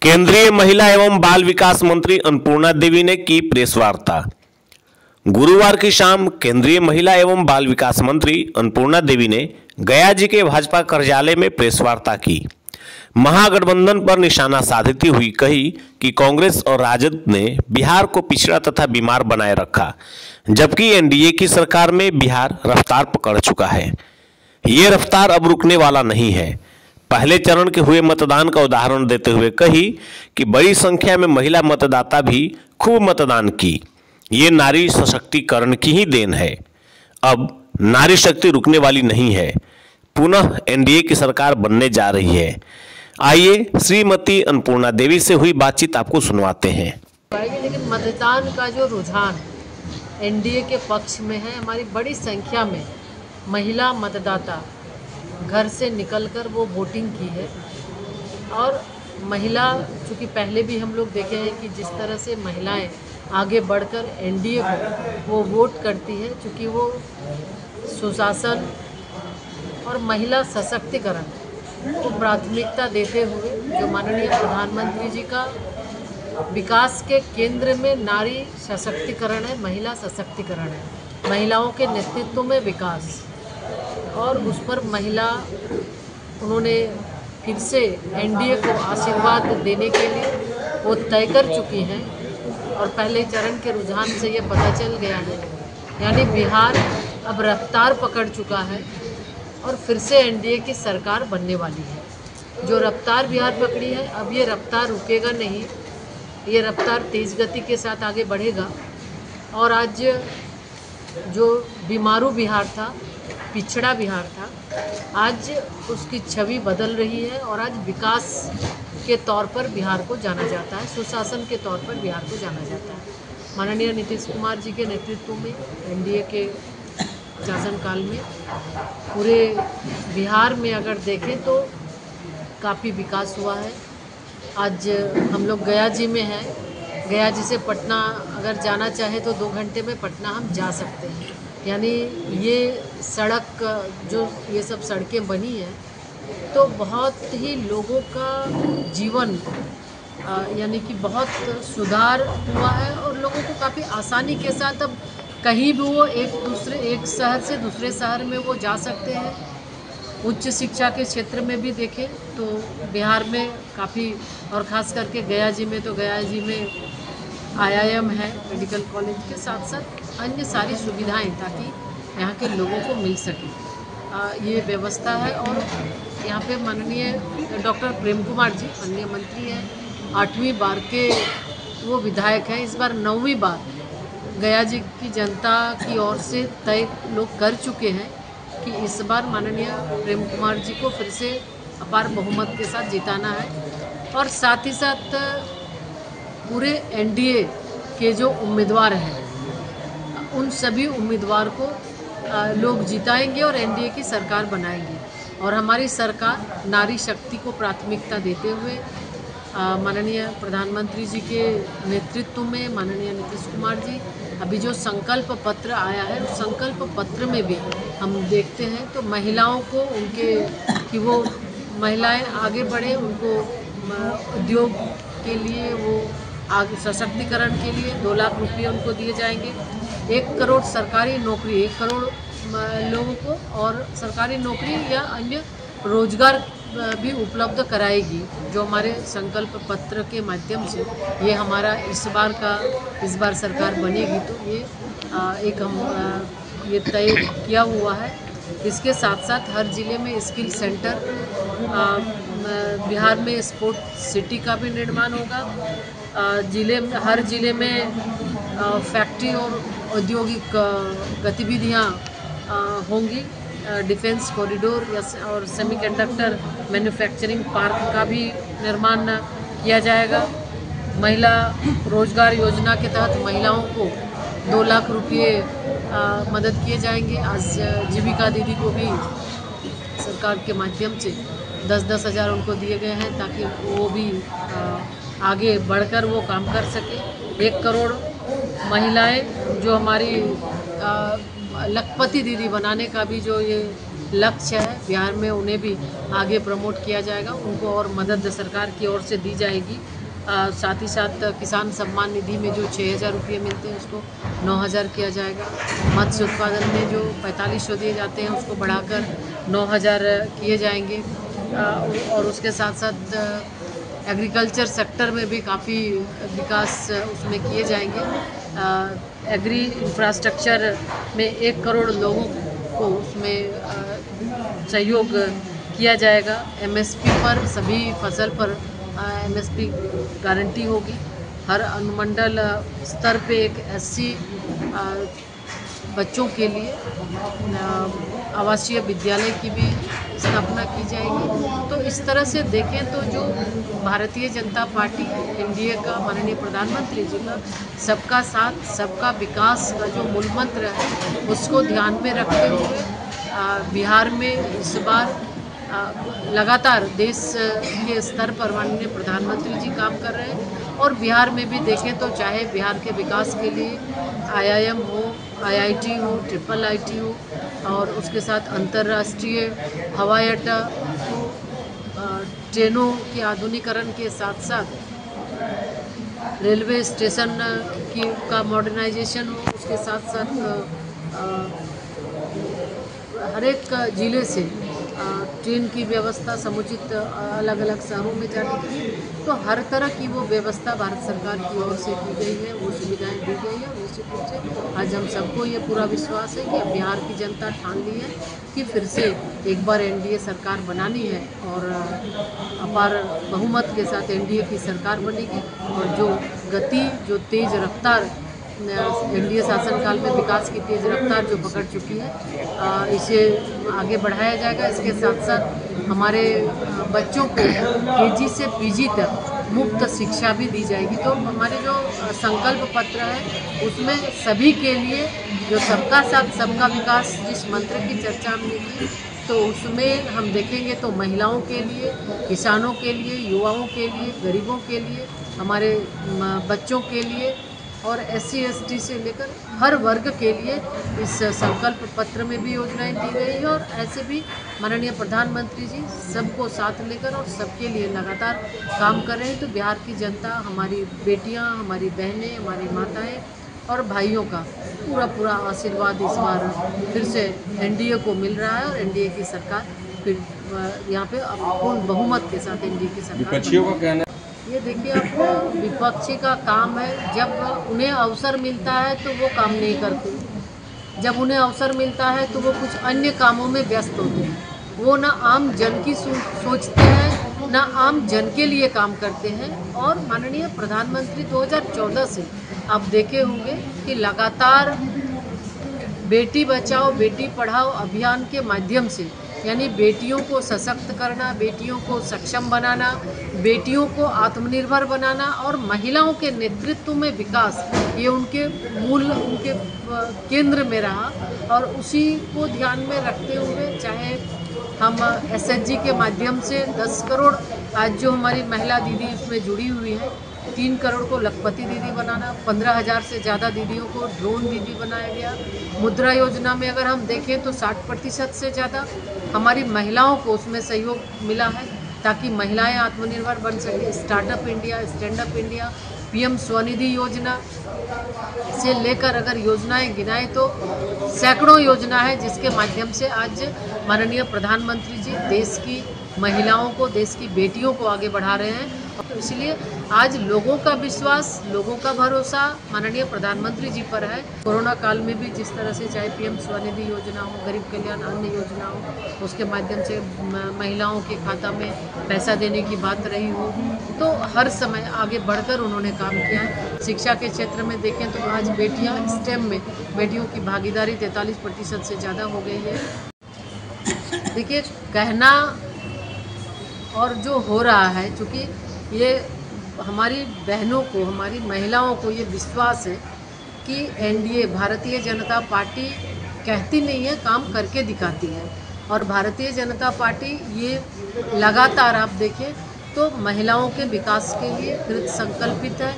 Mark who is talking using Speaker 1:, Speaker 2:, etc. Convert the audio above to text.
Speaker 1: केंद्रीय महिला एवं बाल विकास मंत्री अन्नपूर्णा देवी ने की प्रेस वार्ता। गुरुवार की शाम केंद्रीय महिला एवं बाल विकास मंत्री अन्नपूर्णा देवी ने गया जी के भाजपा कार्यालय में प्रेस वार्ता की। महागठबंधन पर निशाना साधती हुई कही कि कांग्रेस और राजद ने बिहार को पिछड़ा तथा बीमार बनाए रखा, जबकि एनडीए की सरकार में बिहार रफ्तार पकड़ चुका है। ये रफ्तार अब रुकने वाला नहीं है। पहले चरण के हुए मतदान का उदाहरण देते हुए कही कि बड़ी संख्या में महिला मतदाता भी खूब मतदान की। ये नारी सशक्तिकरण की ही देन है। अब नारी शक्ति रुकने वाली नहीं है। पुनः एनडीए की सरकार बनने जा रही है। आइए श्रीमती अन्नपूर्णा देवी से हुई बातचीत आपको सुनवाते हैं।
Speaker 2: लेकिन मतदान का जो रुझान एनडीए के पक्ष में है, हमारी बड़ी संख्या में महिला मतदाता घर से निकलकर वो वोटिंग की है। और महिला, चूँकि पहले भी हम लोग देखे हैं कि जिस तरह से महिलाएं आगे बढ़कर एनडीए को वो वोट करती है, चूँकि वो सुशासन और महिला सशक्तिकरण को प्राथमिकता देते हुए जो माननीय प्रधानमंत्री जी का विकास के केंद्र में नारी सशक्तिकरण है, महिला सशक्तिकरण है, महिलाओं के नेतृत्व में विकास, और उस पर महिला उन्होंने फिर से एनडीए को आशीर्वाद देने के लिए वो तय कर चुकी हैं। और पहले चरण के रुझान से ये पता चल गया है, यानी बिहार अब रफ्तार पकड़ चुका है और फिर से एनडीए की सरकार बनने वाली है। जो रफ्तार बिहार पकड़ी है, अब ये रफ्तार रुकेगा नहीं, ये रफ्तार तेज़ गति के साथ आगे बढ़ेगा। और आज जो बीमारू बिहार था, पिछड़ा बिहार था, आज उसकी छवि बदल रही है और आज विकास के तौर पर बिहार को जाना जाता है, सुशासन के तौर पर बिहार को जाना जाता है। माननीय नीतीश कुमार जी के नेतृत्व में एनडीए के शासनकाल में पूरे बिहार में अगर देखें तो काफ़ी विकास हुआ है। आज हम लोग गया जी में हैं। गया जी से पटना अगर जाना चाहे तो 2 घंटे में पटना हम जा सकते हैं। यानी ये सड़क, जो ये सब सड़कें बनी हैं, तो बहुत ही लोगों का जीवन यानी कि बहुत सुधार हुआ है और लोगों को काफ़ी आसानी के साथ अब कहीं भी वो एक शहर से दूसरे शहर में वो जा सकते हैं। उच्च शिक्षा के क्षेत्र में भी देखें तो बिहार में काफ़ी, और ख़ास करके गया जी में, तो गया जी में IIM है, मेडिकल कॉलेज के साथ साथ अन्य सारी सुविधाएं, ताकि यहाँ के लोगों को मिल सके, ये व्यवस्था है। और यहाँ पे माननीय डॉक्टर प्रेम कुमार जी अन्य मंत्री हैं, 8वीं बार के वो विधायक हैं। इस बार 9वीं बार गया जी की जनता की ओर से तय लोग कर चुके हैं कि इस बार माननीय प्रेम कुमार जी को फिर से अपार बहुमत के साथ जिताना है। और साथ ही साथ पूरे एनडीए के जो उम्मीदवार हैं, उन सभी उम्मीदवार को लोग जिताएंगे और एनडीए की सरकार बनाएंगे। और हमारी सरकार नारी शक्ति को प्राथमिकता देते हुए माननीय प्रधानमंत्री जी के नेतृत्व में माननीय नीतीश कुमार जी, अभी जो संकल्प पत्र आया है, उस संकल्प पत्र में भी हम देखते हैं तो महिलाओं को उनके, कि वो महिलाएं आगे बढ़े, उनको उद्योग के लिए, वो आगे सशक्तिकरण के लिए 2 लाख रुपये उनको दिए जाएंगे। 1 करोड़ सरकारी नौकरी, 1 करोड़ लोगों को और सरकारी नौकरी या अन्य रोजगार भी उपलब्ध कराएगी, जो हमारे संकल्प पत्र के माध्यम से ये हमारा इस बार सरकार बनेगी, तो ये एक हम ये तय किया हुआ है। इसके साथ साथ हर ज़िले में स्किल सेंटर, बिहार में स्पोर्ट सिटी का भी निर्माण होगा। हर ज़िले में फैक्ट्री और औद्योगिक गतिविधियाँ होंगी। डिफेंस कॉरिडोर और सेमीकंडक्टर मैन्युफैक्चरिंग पार्क का भी निर्माण किया जाएगा। महिला रोजगार योजना के तहत महिलाओं को 2 लाख रुपये मदद किए जाएंगे। आज जीविका दीदी को भी सरकार के माध्यम से 10-10 हज़ार उनको दिए गए हैं, ताकि वो भी आगे बढ़कर वो काम कर सके। 1 करोड़ महिलाएं जो हमारी लखपति दीदी बनाने का भी जो ये लक्ष्य है। बिहार में उन्हें भी आगे प्रमोट किया जाएगा, उनको और मदद सरकार की ओर से दी जाएगी। साथ ही साथ किसान सम्मान निधि में जो 6,000 रुपये मिलते हैं उसको 9,000 किया जाएगा। मत्स्य उत्पादन में जो 4500 दिए जाते हैं उसको बढ़ाकर 9,000 किए जाएंगे। और उसके साथ साथ एग्रीकल्चर सेक्टर में भी काफ़ी विकास उसमें किए जाएंगे। एग्री इंफ्रास्ट्रक्चर में 1 करोड़ लोगों को उसमें सहयोग किया जाएगा। MSP पर सभी फसल पर MSP गारंटी होगी। हर अनुमंडल स्तर पे एक SC बच्चों के लिए आवासीय विद्यालय की भी स्थापना की जाएगी। तो इस तरह से देखें तो जो भारतीय जनता पार्टी NDA का माननीय प्रधानमंत्री जी का सबका साथ सबका विकास का जो मूल मंत्र है उसको ध्यान में रखते हुए बिहार में इस बार लगातार देश के स्तर पर माननीय प्रधानमंत्री जी काम कर रहे हैं। और बिहार में भी देखें तो चाहे बिहार के विकास के लिए IIM हो, IIT हो, IIIT हो, और उसके साथ अंतर्राष्ट्रीय हवाई अड्डा हो, ट्रेनों के आधुनिकीकरण के साथ साथ रेलवे स्टेशन का मॉडर्नाइजेशन हो, उसके साथ साथ हर एक ज़िले से ट्रेन की व्यवस्था समुचित अलग अलग शहरों में जाने की, तो हर तरह की वो व्यवस्था भारत सरकार की ओर से की गई है, वो सुविधाएं दी गई है। निश्चित रूप से आज हम सबको ये पूरा विश्वास है कि अब बिहार की जनता ठान ली है कि फिर से एक बार NDA सरकार बनानी है और अपार बहुमत के साथ NDA की सरकार बनेगी। और जो गति, जो तेज़ रफ्तार NDA शासनकाल में विकास की तेज़ रफ्तार जो पकड़ चुकी है इसे आगे बढ़ाया जाएगा। इसके साथ साथ हमारे बच्चों को KG से PG तक मुफ्त शिक्षा भी दी जाएगी। तो हमारे जो संकल्प पत्र है उसमें सभी के लिए जो सबका साथ सबका विकास जिस मंत्र की चर्चा हमने की, तो उसमें हम देखेंगे तो महिलाओं के लिए, किसानों के लिए, युवाओं के लिए, गरीबों के लिए, हमारे बच्चों के लिए और SC ST से लेकर हर वर्ग के लिए इस संकल्प पत्र में भी योजनाएं दी गई है। और ऐसे भी माननीय प्रधानमंत्री जी सबको साथ लेकर और सबके लिए लगातार काम कर रहे हैं। तो बिहार की जनता, हमारी बेटियां, हमारी बहनें, हमारी माताएं और भाइयों का पूरा आशीर्वाद इस बार फिर से NDA को मिल रहा है और NDA की सरकार फिर यहाँ पे पूर्ण बहुमत के साथ NDA की सरकार।
Speaker 3: विपक्षियों का कहना
Speaker 2: ये देखिए, अब विपक्षी का काम है, जब उन्हें अवसर मिलता है तो वो काम नहीं करते, जब उन्हें अवसर मिलता है तो वो कुछ अन्य कामों में व्यस्त होते हैं। वो ना आम जन की सोचते हैं, ना आम जन के लिए काम करते हैं। और माननीय प्रधानमंत्री 2014 से आप देखे होंगे कि लगातार बेटी बचाओ बेटी पढ़ाओ अभियान के माध्यम से, यानी बेटियों को सशक्त करना, बेटियों को सक्षम बनाना, बेटियों को आत्मनिर्भर बनाना और महिलाओं के नेतृत्व में विकास, ये उनके मूल, उनके केंद्र में रहा। और उसी को ध्यान में रखते हुए चाहे हम SHG के माध्यम से 10 करोड़ आज जो हमारी महिला दीदी उसमें जुड़ी हुई है, 3 करोड़ को लखपति दीदी बनाना, 15,000 से ज़्यादा दीदियों को ड्रोन दीदी बनाया गया। मुद्रा योजना में अगर हम देखें तो 60% से ज़्यादा हमारी महिलाओं को उसमें सहयोग मिला है ताकि महिलाएं आत्मनिर्भर बन सकें। Startup India, stand up India, PM Svanidhi योजना से लेकर अगर योजनाएं गिनाएं तो सैकड़ों योजना है जिसके माध्यम से आज माननीय प्रधानमंत्री जी देश की महिलाओं को, देश की बेटियों को आगे बढ़ा रहे हैं। तो इसलिए आज लोगों का विश्वास, लोगों का भरोसा माननीय प्रधानमंत्री जी पर है। कोरोना काल में भी जिस तरह से चाहे PM स्वनिधि योजना हो, गरीब कल्याण अन्न योजना हो, उसके माध्यम से महिलाओं के खाता में पैसा देने की बात रही हो, तो हर समय आगे बढ़कर उन्होंने काम किया है। शिक्षा के क्षेत्र में देखें तो आज बेटियाँ STEM में बेटियों की भागीदारी 43% से ज़्यादा हो गई है। देखिए, कहना और जो हो रहा है, चूँकि ये हमारी बहनों को, हमारी महिलाओं को ये विश्वास है कि NDA भारतीय जनता पार्टी कहती नहीं है, काम करके दिखाती है। और भारतीय जनता पार्टी ये लगातार आप देखें तो महिलाओं के विकास के लिए कृत संकल्पित है।